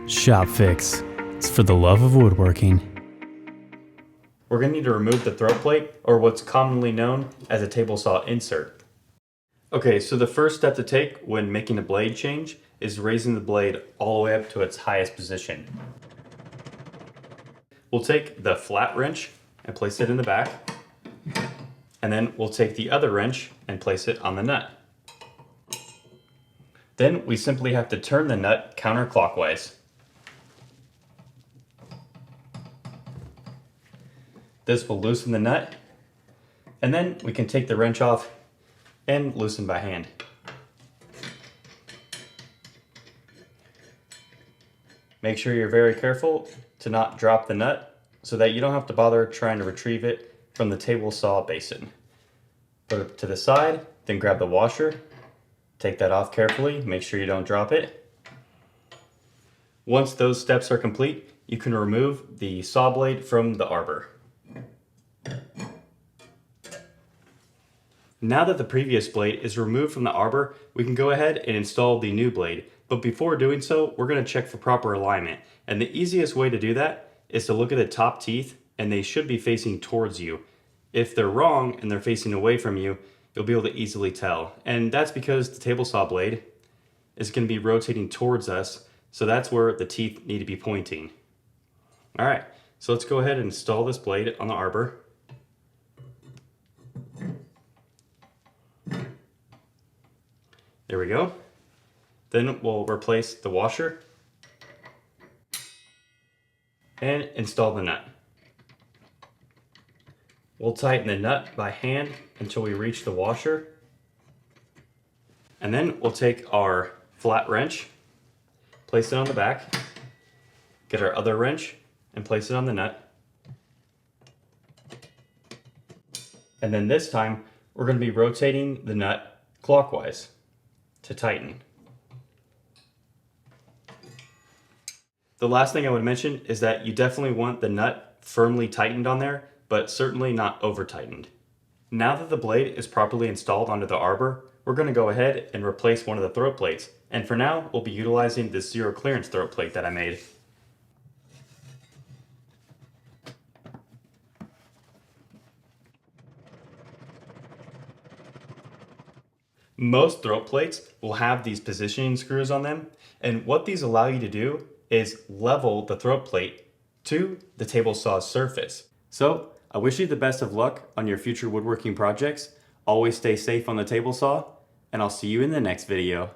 Shop Fix. It's for the love of woodworking. We're going to need to remove the throat plate, or what's commonly known as a table saw insert. Okay, so the first step to take when making a blade change is raising the blade all the way up to its highest position. We'll take the flat wrench and place it in the back, and then we'll take the other wrench and place it on the nut. Then we simply have to turn the nut counterclockwise. This will loosen the nut, and then we can take the wrench off and loosen by hand. Make sure you're very careful to not drop the nut so that you don't have to bother trying to retrieve it from the table saw basin. Put it to the side, then grab the washer, take that off carefully, make sure you don't drop it. Once those steps are complete, you can remove the saw blade from the arbor. Now that the previous blade is removed from the arbor, we can go ahead and install the new blade. But before doing so, we're going to check for proper alignment. And the easiest way to do that is to look at the top teeth, and they should be facing towards you. If they're wrong and they're facing away from you, you'll be able to easily tell. And that's because the table saw blade is going to be rotating towards us, so that's where the teeth need to be pointing. All right, so let's go ahead and install this blade on the arbor. There we go. Then we'll replace the washer and install the nut. We'll tighten the nut by hand until we reach the washer. And then we'll take our flat wrench, place it on the back, get our other wrench and place it on the nut. And then this time we're going to be rotating the nut clockwise to tighten. The last thing I would mention is that you definitely want the nut firmly tightened on there, but certainly not over tightened. Now that the blade is properly installed onto the arbor, we're going to go ahead and replace one of the throat plates. And for now, we'll be utilizing this zero clearance throat plate that I made. Most throat plates will have these positioning screws on them, and what these allow you to do is level the throat plate to the table saw's surface. So I wish you the best of luck on your future woodworking projects. Always stay safe on the table saw, and I'll see you in the next video.